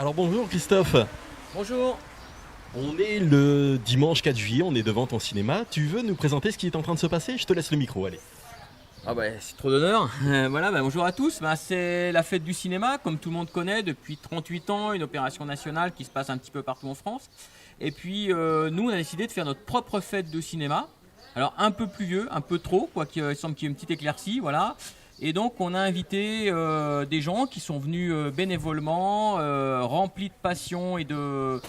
Alors bonjour Christophe, Bonjour. on est le dimanche 4 juillet, on est devant ton cinéma. Tu veux nous présenter ce qui est en train de se passer? Je te laisse le micro, allez. Ah bah c'est trop d'honneur. Voilà, bonjour à tous. C'est la fête du cinéma, comme tout le monde connaît, depuis 38 ans, une opération nationale qui se passe un petit peu partout en France. Et puis nous, on a décidé de faire notre propre fête de cinéma. Alors un peu plus vieux, un peu trop, quoi qu'il semble qu'il y ait une petite éclaircie, voilà. Et donc on a invité des gens qui sont venus bénévolement, remplis de passion et de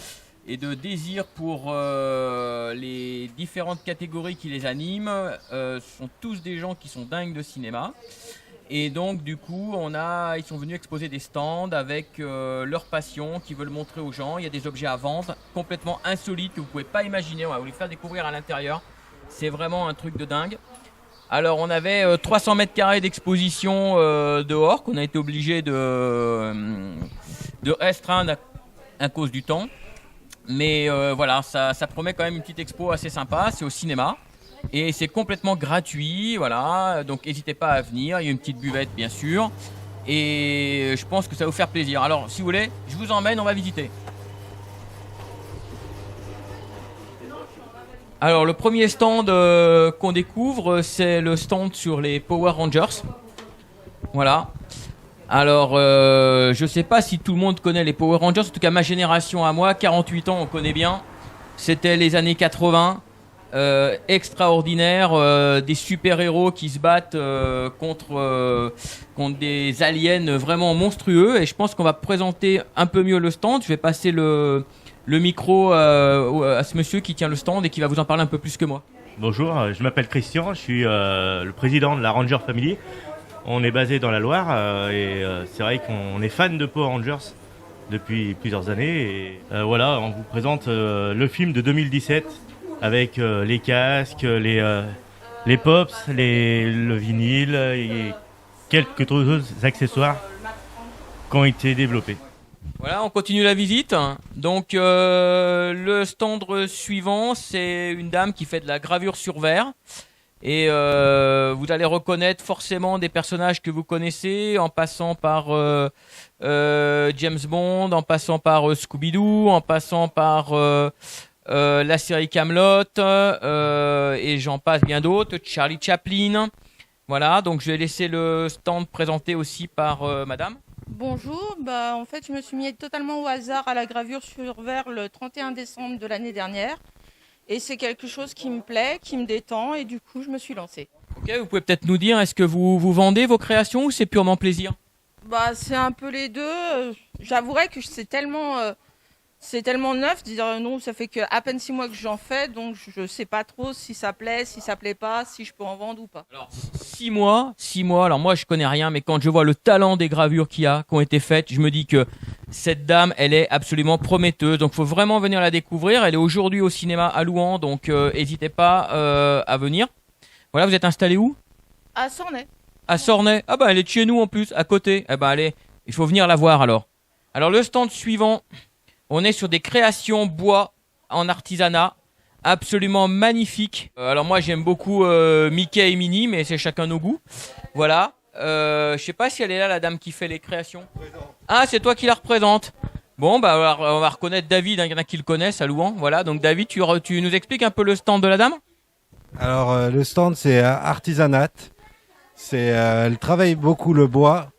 désir pour les différentes catégories qui les animent. Ce sont tous des gens qui sont dingues de cinéma. Et donc du coup, ils sont venus exposer des stands avec leur passion qu'ils veulent montrer aux gens. Il y a des objets à vendre complètement insolites que vous ne pouvez pas imaginer. On va vous les faire découvrir à l'intérieur. C'est vraiment un truc de dingue. Alors on avait 300 mètres carrés d'exposition dehors qu'on a été obligé de restreindre à cause du temps. Mais voilà, ça promet quand même une petite expo assez sympa, c'est au cinéma. Et c'est complètement gratuit, voilà, donc n'hésitez pas à venir, il y a une petite buvette bien sûr. Et je pense que ça va vous faire plaisir. Alors si vous voulez, je vous emmène, on va visiter. Alors le premier stand qu'on découvre, c'est le stand sur les Power Rangers. Voilà. Alors, je sais pas si tout le monde connaît les Power Rangers. En tout cas, ma génération à moi, 48 ans, on connaît bien. C'était les années 80. Extraordinaire. Des super-héros qui se battent contre des aliens vraiment monstrueux. Et je pense qu'on va présenter un peu mieux le stand. Je vais passer le micro à ce monsieur qui tient le stand et qui va vous en parler un peu plus que moi. Bonjour, je m'appelle Christian, je suis le président de la Ranger Family. On est basé dans la Loire et c'est vrai qu'on est fan de Power Rangers depuis plusieurs années. Et voilà, on vous présente le film de 2017 avec les casques, les pops, le vinyle et quelques autres accessoires qui ont été développés. Voilà, on continue la visite. Donc le stand suivant, c'est une dame qui fait de la gravure sur verre. Et vous allez reconnaître forcément des personnages que vous connaissez, en passant par James Bond, en passant par Scooby-Doo, en passant par la série Kaamelott, et j'en passe bien d'autres, Charlie Chaplin. Voilà, donc je vais laisser le stand présenté aussi par madame. Bonjour, en fait je me suis mis totalement au hasard à la gravure sur verre le 31 décembre de l'année dernière et c'est quelque chose qui me plaît, qui me détend et du coup je me suis lancée. Ok, vous pouvez peut-être nous dire, est-ce que vous vendez vos créations ou c'est purement plaisir? C'est un peu les deux, j'avouerai que c'est tellement neuf, dire non, ça fait que à peine 6 mois que j'en fais, donc je sais pas trop si ça plaît, si ça plaît pas, si je peux en vendre ou pas. Alors, 6 mois, alors moi je connais rien, mais quand je vois le talent des gravures qui ont été faites, je me dis que cette dame, elle est absolument prometteuse, donc faut vraiment venir la découvrir. Elle est aujourd'hui au cinéma à Louan, donc n'hésitez pas à venir. Voilà, vous êtes installé où? À Sornay. À Sornay. Ah elle est de chez nous en plus, à côté. Allez, il faut venir la voir alors. Alors le stand suivant, on est sur des créations bois en artisanat, absolument magnifiques. Alors moi j'aime beaucoup Mickey et Minnie, mais c'est chacun nos goûts. Voilà. Je sais pas si elle est là, la dame qui fait les créations. Ah, c'est toi qui la représente. Bon, alors, on va reconnaître David, il y en a qui le connaissent à Louan. Voilà, donc David, tu nous expliques un peu le stand de la dame? Alors le stand c'est artisanat. Elle travaille beaucoup le bois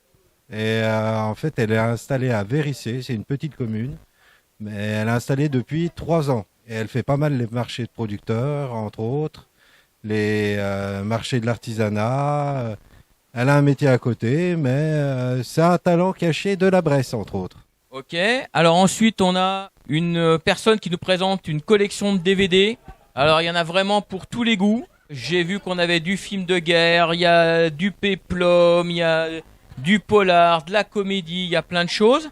et en fait elle est installée à Vérissé, c'est une petite commune. Mais elle est installée depuis 3 ans et elle fait pas mal les marchés de producteurs, entre autres, les marchés de l'artisanat. Elle a un métier à côté, mais c'est un talent caché de la Bresse, entre autres. Ok, alors ensuite on a une personne qui nous présente une collection de DVD. Alors il y en a vraiment pour tous les goûts. J'ai vu qu'on avait du film de guerre, il y a du péplum, il y a du polar, de la comédie, il y a plein de choses.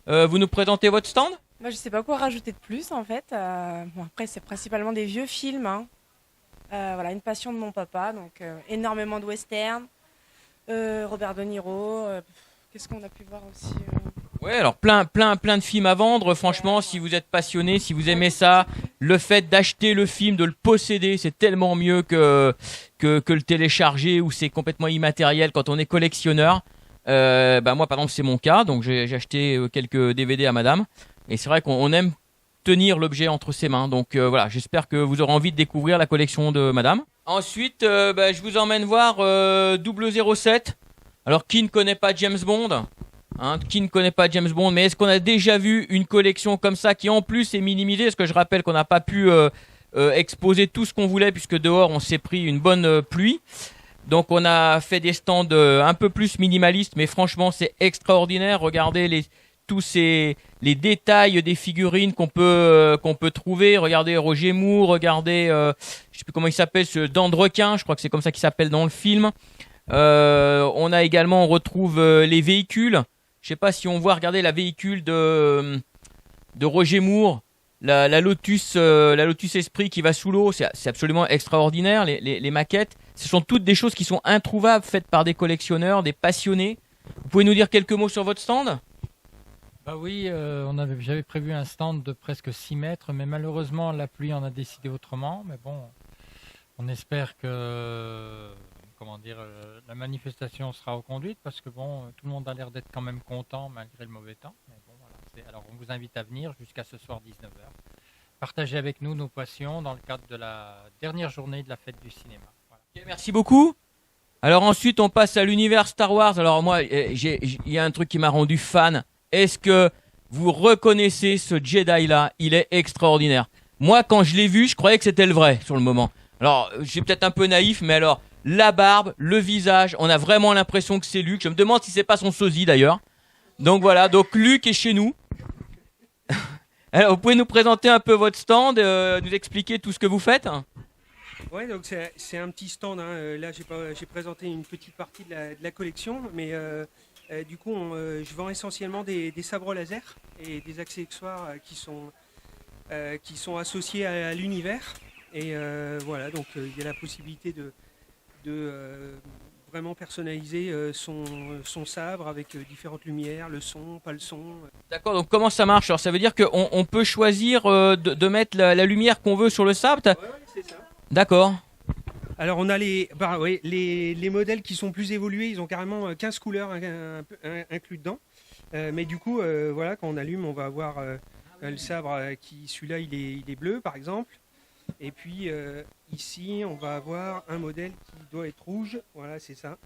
Vous nous présentez votre stand? Moi, je sais pas quoi rajouter de plus en fait. Après, c'est principalement des vieux films. Voilà, une passion de mon papa, donc énormément de western. Robert De Niro. Qu'est-ce qu'on a pu voir aussi Ouais, alors plein de films à vendre. Franchement, si vous êtes passionné, si vous aimez ça, le fait d'acheter le film, de le posséder, c'est tellement mieux que le télécharger ou c'est complètement immatériel quand on est collectionneur. Moi, par exemple, c'est mon cas. Donc, j'ai acheté quelques DVD à madame. Et c'est vrai qu'on aime tenir l'objet entre ses mains. Donc, voilà, j'espère que vous aurez envie de découvrir la collection de madame. Ensuite, je vous emmène voir 007. Alors, qui ne connaît pas James Bond ? Qui ne connaît pas James Bond, mais est-ce qu'on a déjà vu une collection comme ça qui en plus est minimisée? Parce que je rappelle qu'on n'a pas pu exposer tout ce qu'on voulait puisque dehors on s'est pris une bonne pluie. Donc on a fait des stands un peu plus minimalistes, mais franchement c'est extraordinaire. Regardez tous les détails des figurines qu'on peut trouver. Regardez Roger Moore, regardez je sais plus comment il s'appelle, ce dent de requin, je crois que c'est comme ça qu'il s'appelle dans le film. On retrouve les véhicules. Je sais pas si on voit, regardez la véhicule de Roger Moore, la Lotus Esprit qui va sous l'eau, c'est absolument extraordinaire. Les maquettes, ce sont toutes des choses qui sont introuvables, faites par des collectionneurs, des passionnés. Vous pouvez nous dire quelques mots sur votre stand ? Bah oui, j'avais prévu un stand de presque 6 mètres, mais malheureusement la pluie en a décidé autrement. Mais bon, on espère que la manifestation sera reconduite parce que bon, tout le monde a l'air d'être quand même content malgré le mauvais temps. Mais bon, voilà, alors on vous invite à venir jusqu'à ce soir 19h. Partagez avec nous nos passions dans le cadre de la dernière journée de la fête du cinéma. Voilà. Okay, merci beaucoup. Alors ensuite, on passe à l'univers Star Wars. Alors moi, il y a un truc qui m'a rendu fan. Est-ce que vous reconnaissez ce Jedi-là ? Il est extraordinaire. Moi, quand je l'ai vu, je croyais que c'était le vrai sur le moment. Alors, j'ai peut-être un peu naïf, mais alors... La barbe, le visage, on a vraiment l'impression que c'est Luke. Je me demande si c'est pas son sosie d'ailleurs. Donc voilà, donc Luke est chez nous. Alors, vous pouvez nous présenter un peu votre stand, nous expliquer tout ce que vous faites ? Ouais, donc c'est un petit stand. Là, j'ai présenté une petite partie de la collection, mais du coup, je vends essentiellement des sabres laser et des accessoires qui sont associés à l'univers. Et voilà, donc il y a la possibilité de vraiment personnaliser son sabre avec différentes lumières, le son, pas le son. D'accord, donc comment ça marche ? Alors ça veut dire qu'on peut choisir de mettre la lumière qu'on veut sur le sabre ? Ouais, c'est ça. D'accord. Alors on a les modèles qui sont plus évolués, ils ont carrément 15 couleurs inclus dedans. Mais du coup, voilà, quand on allume, on va avoir le sabre celui-là il est bleu par exemple. Et puis ici, on va avoir un modèle qui doit être rouge. Voilà, c'est ça.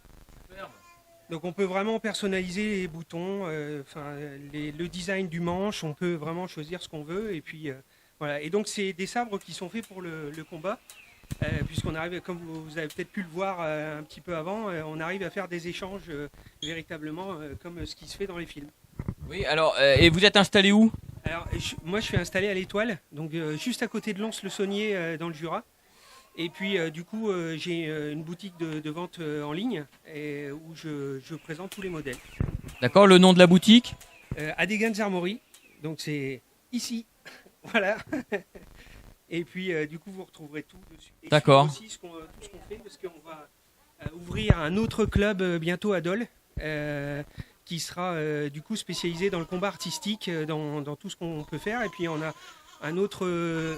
Superbe. Donc on peut vraiment personnaliser les boutons, le design du manche. On peut vraiment choisir ce qu'on veut. Et puis voilà. Et donc c'est des sabres qui sont faits pour le combat, puisqu'on arrive, comme vous avez peut-être pu le voir un petit peu avant, on arrive à faire des échanges véritablement comme ce qui se fait dans les films. Oui. Alors, et vous êtes installé où ? Alors, moi, je suis installé à l'Étoile, donc juste à côté de Lons-le-Saunier, dans le Jura. Et puis, du coup, j'ai une boutique de vente en ligne où je présente tous les modèles. D'accord, le nom de la boutique ? Adegan's Armory, donc c'est ici, voilà. Et puis, du coup, vous retrouverez tout dessus. Et d'accord. Aussi tout ce qu'on fait, parce qu'on va ouvrir un autre club bientôt à Dole. Qui sera du coup spécialisé dans le combat artistique, dans tout ce qu'on peut faire. Et puis on a un autre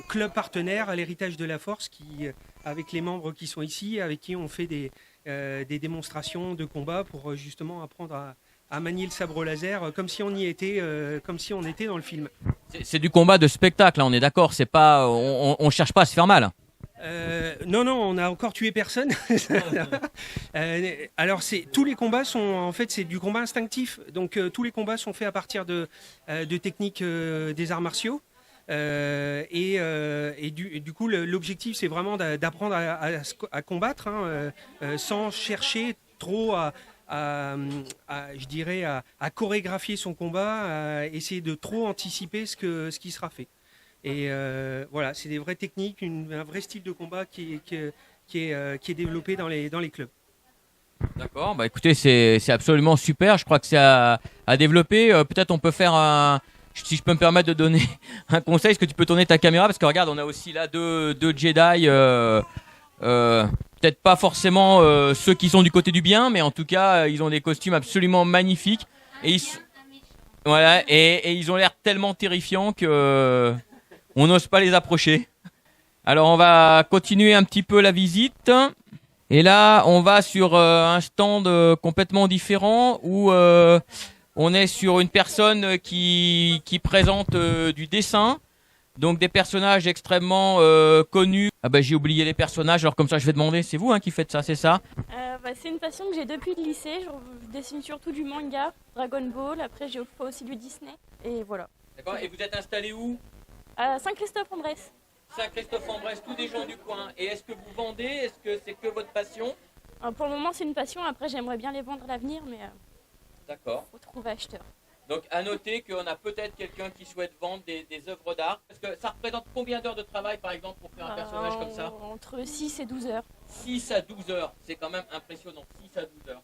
club partenaire à l'Héritage de la Force, avec les membres qui sont ici, avec qui on fait des démonstrations de combat pour justement apprendre à manier le sabre laser comme si on y était, comme si on était dans le film. C'est du combat de spectacle, hein, on est d'accord, c'est pas, on cherche pas à se faire mal. Non, on n'a encore tué personne. Alors, tous les combats c'est du combat instinctif. Donc, tous les combats sont faits à partir de techniques des arts martiaux. Et du coup, l'objectif, c'est vraiment d'apprendre à combattre, sans chercher trop à chorégraphier son combat, à essayer de trop anticiper ce qui sera fait. Et voilà, c'est des vraies techniques, un vrai style de combat qui est développé dans les clubs. D'accord, bah écoutez, c'est absolument super. Je crois que c'est à développer. Peut-être on peut faire si je peux me permettre de donner un conseil, est-ce que tu peux tourner ta caméra ? Parce que regarde, on a aussi là deux Jedi. Peut-être pas forcément ceux qui sont du côté du bien, mais en tout cas, ils ont des costumes absolument magnifiques. Et ils ont l'air tellement terrifiants que on n'ose pas les approcher. Alors on va continuer un petit peu la visite. Et là, on va sur un stand complètement différent où on est sur une personne qui présente du dessin. Donc des personnages extrêmement connus. Ah bah j'ai oublié les personnages, alors comme ça je vais demander, c'est vous qui faites ça, c'est ça? C'est une passion que j'ai depuis le lycée. Je dessine surtout du manga, Dragon Ball. Après j'ai fait aussi du Disney. Et voilà. D'accord. Et vous êtes installé où? À Saint-Christophe-en-Bresse. Saint-Christophe-en-Bresse, tous des gens du coin. Et est-ce que vous vendez? Est-ce que c'est que votre passion? Pour le moment c'est une passion. Après j'aimerais bien les vendre à l'avenir, mais d'accord. Faut trouver acheteur. Donc à noter qu'on a peut-être quelqu'un qui souhaite vendre des œuvres d'art. Parce que ça représente combien d'heures de travail par exemple pour faire un personnage comme ça? Entre 6 et 12 heures. 6 à 12 heures, c'est quand même impressionnant. 6 à 12 heures.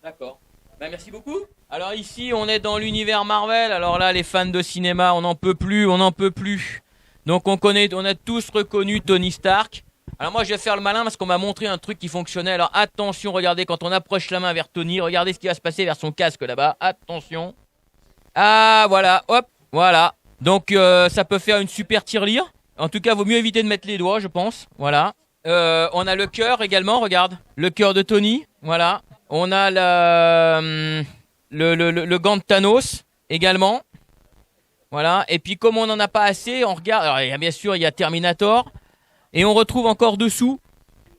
D'accord. Ben, merci beaucoup. Alors ici on est dans l'univers Marvel. Alors là les fans de cinéma, on n'en peut plus, on n'en peut plus. Donc on a tous reconnu Tony Stark. Alors moi je vais faire le malin parce qu'on m'a montré un truc qui fonctionnait. Alors attention, regardez quand on approche la main vers Tony, regardez ce qui va se passer vers son casque là-bas. Attention. Ah voilà, hop, voilà. Donc ça peut faire une super tirelire. En tout cas, vaut mieux éviter de mettre les doigts, je pense. Voilà. On a le cœur également, regarde. Le cœur de Tony, voilà. On a le gant de Thanos également. Voilà. Et puis comme on n'en a pas assez, on regarde. Alors bien sûr, il y a Terminator. Et on retrouve encore dessous.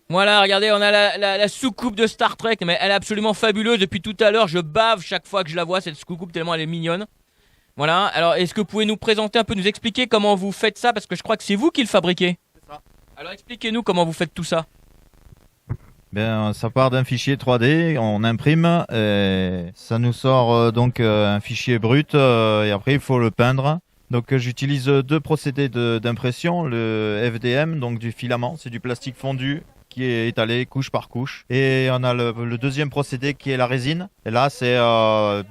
Voilà, regardez, on a la soucoupe de Star Trek, mais elle est absolument fabuleuse. Depuis tout à l'heure, je bave chaque fois que je la vois, cette soucoupe, tellement elle est mignonne. Voilà, alors est-ce que vous pouvez nous présenter un peu, nous expliquer comment vous faites ça? Parce que je crois que c'est vous qui le fabriquez. C'est ça. Alors expliquez-nous comment vous faites tout ça. Ben, ça part d'un fichier 3D, on imprime, et ça nous sort donc un fichier brut, et après il faut le peindre. Donc j'utilise deux procédés d'impression, le FDM, donc du filament, c'est du plastique fondu qui est étalé couche par couche. Et on a le deuxième procédé qui est la résine. Et là, c'est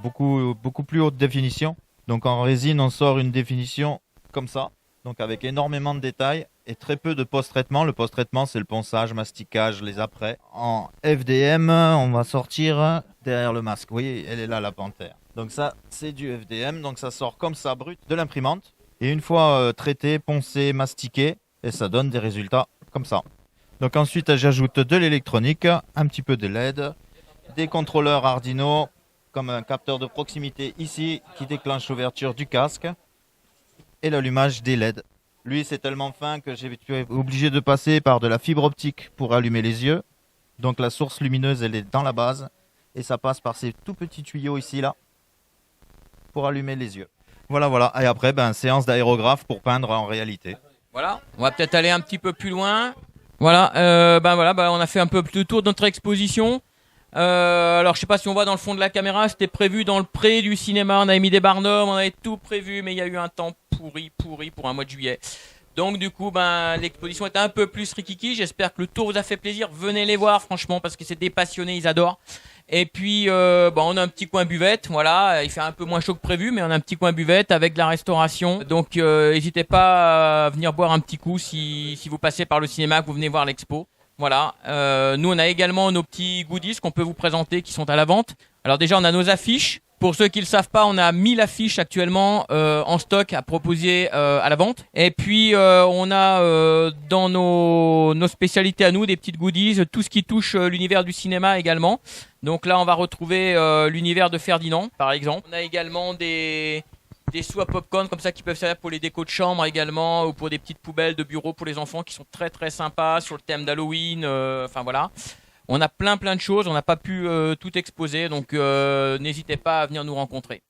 beaucoup plus haute définition. Donc en résine, on sort une définition comme ça, donc avec énormément de détails et très peu de post-traitement. Le post-traitement, c'est le ponçage, masticage, les après. En FDM, on va sortir derrière le masque. Vous voyez, elle est là, la panthère. Donc ça, c'est du FDM, donc ça sort comme ça, brut, de l'imprimante. Et une fois traité, poncé, mastiqué, et ça donne des résultats comme ça. Donc ensuite, j'ajoute de l'électronique, un petit peu de LED, des contrôleurs Arduino, comme un capteur de proximité ici, qui déclenche l'ouverture du casque, et l'allumage des LED. Lui, c'est tellement fin que j'ai été obligé de passer par de la fibre optique pour allumer les yeux. Donc la source lumineuse, elle est dans la base, et ça passe par ces tout petits tuyaux ici, là, pour allumer les yeux. Voilà. Et après, séance d'aérographe pour peindre en réalité. Voilà, on va peut-être aller un petit peu plus loin. Voilà, on a fait un peu le tour de notre exposition. Alors je sais pas si on voit dans le fond de la caméra, c'était prévu dans le pré du cinéma, on avait mis des barnums, on avait tout prévu, mais il y a eu un temps pourri pour un mois de juillet. Donc du coup, l'exposition était un peu plus rikiki. J'espère que le tour vous a fait plaisir. Venez les voir, franchement, parce que c'est des passionnés, ils adorent. Et puis, on a un petit coin buvette, voilà. Il fait un peu moins chaud que prévu, mais on a un petit coin buvette avec de la restauration. Donc, n'hésitez pas à venir boire un petit coup si vous passez par le cinéma, que vous venez voir l'expo. Voilà. Nous, on a également nos petits goodies qu'on peut vous présenter, qui sont à la vente. Alors déjà, on a nos affiches. Pour ceux qui ne le savent pas, on a 1000 affiches actuellement en stock à proposer à la vente. Et puis, on a dans nos spécialités à nous, des petites goodies, tout ce qui touche l'univers du cinéma également. Donc là, on va retrouver l'univers de Ferdinand, par exemple. On a également des sous à popcorn comme ça qui peuvent servir pour les décos de chambre également, ou pour des petites poubelles de bureau pour les enfants qui sont très très sympas sur le thème d'Halloween. Enfin voilà. On a plein de choses, on n'a pas pu tout exposer, donc n'hésitez pas à venir nous rencontrer.